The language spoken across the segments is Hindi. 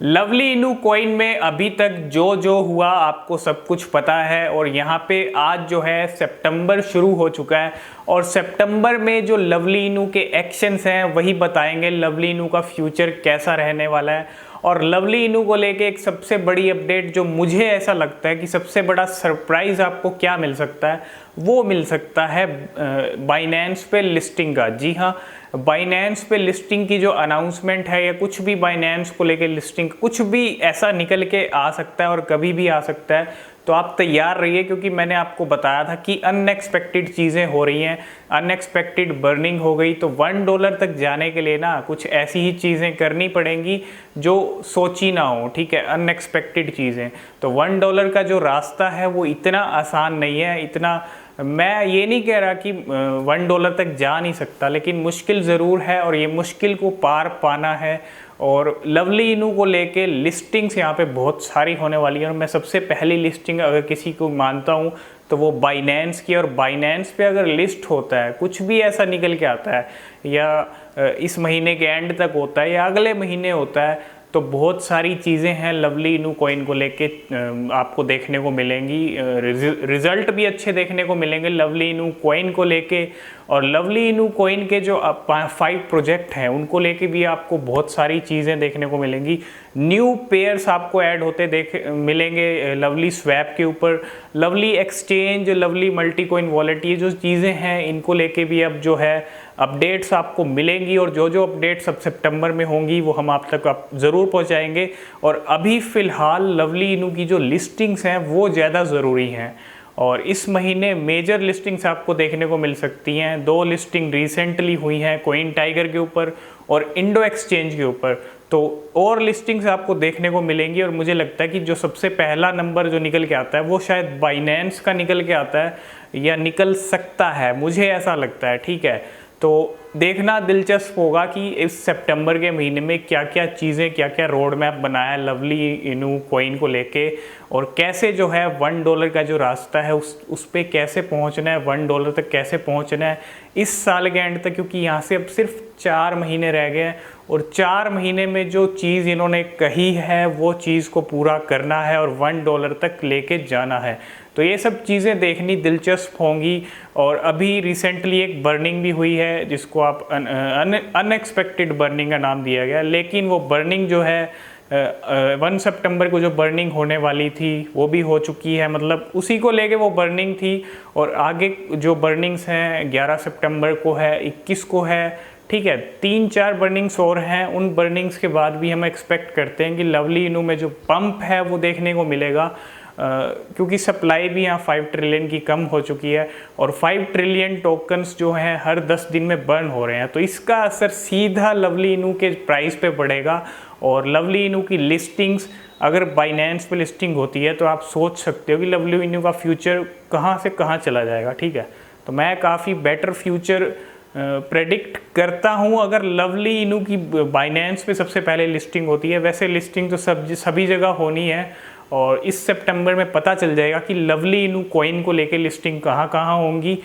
लवली इनू कॉइन में अभी तक जो जो हुआ आपको सब कुछ पता है और यहाँ पे आज जो है सितंबर शुरू हो चुका है और सितंबर में जो लवली इनू के एक्शंस हैं वही बताएंगे लवली इनू का फ्यूचर कैसा रहने वाला है। और लवली इनू को लेके एक सबसे बड़ी अपडेट जो मुझे ऐसा लगता है कि सबसे बड़ा सरप्राइज़ आपको क्या मिल सकता है वो मिल सकता है बाइनेंस पे लिस्टिंग का। जी हाँ, बाइनेंस पे लिस्टिंग की जो अनाउंसमेंट है या कुछ भी बाइनेंस को लेके लिस्टिंग कुछ भी ऐसा निकल के आ सकता है और कभी भी आ सकता है। तो आप तैयार रहिए क्योंकि मैंने आपको बताया था कि अनएक्सपेक्टेड चीज़ें हो रही हैं, अनएक्सपेक्टेड बर्निंग हो गई। तो $1 तक जाने के लिए ना कुछ ऐसी ही चीज़ें करनी पड़ेंगी जो सोची ना हो, ठीक है, अनएक्सपेक्टेड चीज़ें। तो $1 का जो रास्ता है वो इतना आसान नहीं है, इतना मैं ये नहीं कह रहा कि $1 तक जा नहीं सकता, लेकिन मुश्किल ज़रूर है और ये मुश्किल को पार पाना है। और लवली इनू को लेके लिस्टिंग्स यहाँ पे बहुत सारी होने वाली है और मैं सबसे पहली लिस्टिंग अगर किसी को मानता हूँ तो वो बाइनेंस की। और बाइनेंस पे अगर लिस्ट होता है, कुछ भी ऐसा निकल के आता है या इस महीने के एंड तक होता है या अगले महीने होता है, तो बहुत सारी चीज़ें हैं लवली इनू कॉइन को लेके आपको देखने को मिलेंगी। रिजल्ट भी अच्छे देखने को मिलेंगे लवली इनू कॉइन को लेके। और लवली इनू कॉइन के जो 5 प्रोजेक्ट हैं उनको लेके भी आपको बहुत सारी चीज़ें देखने को मिलेंगी। न्यू पेयर्स आपको ऐड होते मिलेंगे लवली स्वैप के ऊपर, lovely exchange, lovely multi coin wallet, ये जो चीज़ें हैं इनको लेके भी अब जो है अपडेट्स आपको मिलेंगी। और जो जो अपडेट्स अब सितंबर में होंगी वो हम आप तक ज़रूर पहुंचाएंगे। और अभी फ़िलहाल लवली इनू की जो लिस्टिंग्स हैं वो ज़्यादा ज़रूरी हैं और इस महीने मेजर लिस्टिंग्स आपको देखने को मिल सकती हैं। 2 लिस्टिंग रिसेंटली हुई हैं, कॉइन टाइगर के ऊपर और इंडो एक्सचेंज के ऊपर। तो और लिस्टिंग्स आपको देखने को मिलेंगी और मुझे लगता है कि जो सबसे पहला नंबर जो निकल के आता है वो शायद बाइनेंस का निकल के आता है या निकल सकता है, मुझे ऐसा लगता है, ठीक है। तो देखना दिलचस्प होगा कि इस सितंबर के महीने में क्या क्या चीज़ें, क्या क्या रोड मैप बनाया है लवली इनू कॉइन को लेके और कैसे जो है $1 का जो रास्ता है उस पे कैसे पहुंचना है, $1 तक कैसे पहुंचना है इस साल के एंड तक, क्योंकि यहाँ से अब सिर्फ 4 महीने रह गए हैं और 4 महीने में जो चीज़ इन्होंने कही है वो चीज़ को पूरा करना है और $1 तक लेके जाना है। तो ये सब चीज़ें देखनी दिलचस्प होंगी। और अभी रिसेंटली एक बर्निंग भी हुई है जिसको आप अनएक्सपेक्टेड बर्निंग का नाम दिया गया, लेकिन वो बर्निंग जो है 1 सितंबर को जो बर्निंग होने वाली थी वो भी हो चुकी है, मतलब उसी को लेके वो बर्निंग थी। और आगे जो बर्निंग्स हैं 11 सितंबर को है, 21 को है, ठीक है, 3-4 बर्निंग्स और हैं। उन बर्निंग्स के बाद भी हम एक्सपेक्ट करते हैं कि लवली इनू में जो पंप है वो देखने को मिलेगा, क्योंकि सप्लाई भी यहाँ 5 ट्रिलियन की कम हो चुकी है और 5 ट्रिलियन टोकन्स जो हैं हर 10 दिन में बर्न हो रहे हैं। तो इसका असर सीधा लवली इनू के प्राइस पे पड़ेगा। और लवली इनू की लिस्टिंग्स अगर बाइनेंस पे लिस्टिंग होती है तो आप सोच सकते हो कि लवली इनू का फ्यूचर कहाँ से कहाँ चला जाएगा, ठीक है। तो मैं काफ़ी बेटर फ्यूचर प्रेडिक्ट करता हूँ अगर लवली इनू की बाइनेंस पे सबसे पहले लिस्टिंग होती है। वैसे लिस्टिंग तो सभी जगह होनी है और इस सितंबर में पता चल जाएगा कि लवली इनू कॉइन को लेके लिस्टिंग कहाँ कहाँ होंगी।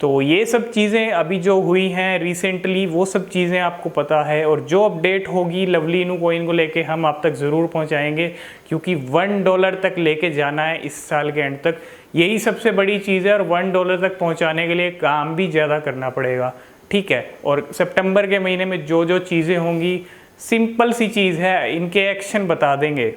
तो ये सब चीज़ें अभी जो हुई हैं रिसेंटली वो सब चीज़ें आपको पता है और जो अपडेट होगी लवली इनू कॉइन को लेके हम आप तक ज़रूर पहुंचाएंगे, क्योंकि $1 तक लेके जाना है इस साल के एंड तक, यही सबसे बड़ी चीज़ है। और $1 तक पहुंचाने के लिए काम भी ज़्यादा करना पड़ेगा, ठीक है। और सितंबर के महीने में जो जो चीज़ें होंगी सिंपल सी चीज़ है, इनके एक्शन बता देंगे।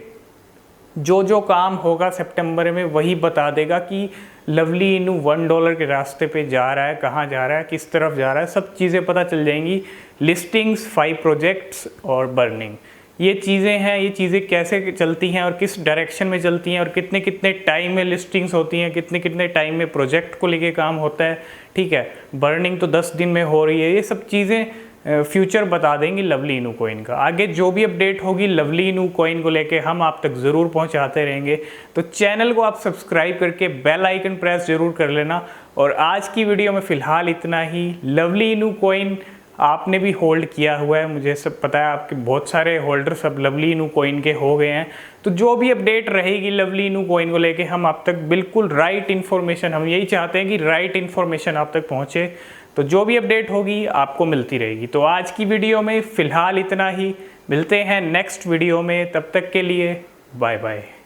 जो जो काम होगा सितंबर में वही बता देगा कि लवली इनू $1 के रास्ते पे जा रहा है, कहाँ जा रहा है, किस तरफ जा रहा है, सब चीज़ें पता चल जाएंगी। लिस्टिंग्स, 5 प्रोजेक्ट्स और बर्निंग, ये चीज़ें हैं। ये चीज़ें कैसे चलती हैं और किस डायरेक्शन में चलती हैं और कितने कितने टाइम में लिस्टिंग्स होती हैं, कितने कितने टाइम में प्रोजेक्ट को लेके काम होता है, ठीक है। बर्निंग तो 10 दिन में हो रही है। ये सब चीज़ें फ्यूचर बता देंगी लवली इनू कॉइन का। आगे जो भी अपडेट होगी लवली इनू कॉइन को लेके हम आप तक ज़रूर पहुंचाते रहेंगे। तो चैनल को आप सब्सक्राइब करके बेल आइकन प्रेस ज़रूर कर लेना। और आज की वीडियो में फ़िलहाल इतना ही। लवली इनू कॉइन आपने भी होल्ड किया हुआ है, मुझे सब पता है, आपके बहुत सारे होल्डर्स अब लवली इनू कॉइन के हो गए हैं। तो जो भी अपडेट रहेगी लवली इनू कॉइन को लेके हम आप तक बिल्कुल राइट इन्फॉर्मेशन, हम यही चाहते हैं कि राइट इन्फॉर्मेशन आप तक पहुँचे। तो जो भी अपडेट होगी आपको मिलती रहेगी। तो आज की वीडियो में फ़िलहाल इतना ही। मिलते हैं नेक्स्ट वीडियो में, तब तक के लिए बाय बाय।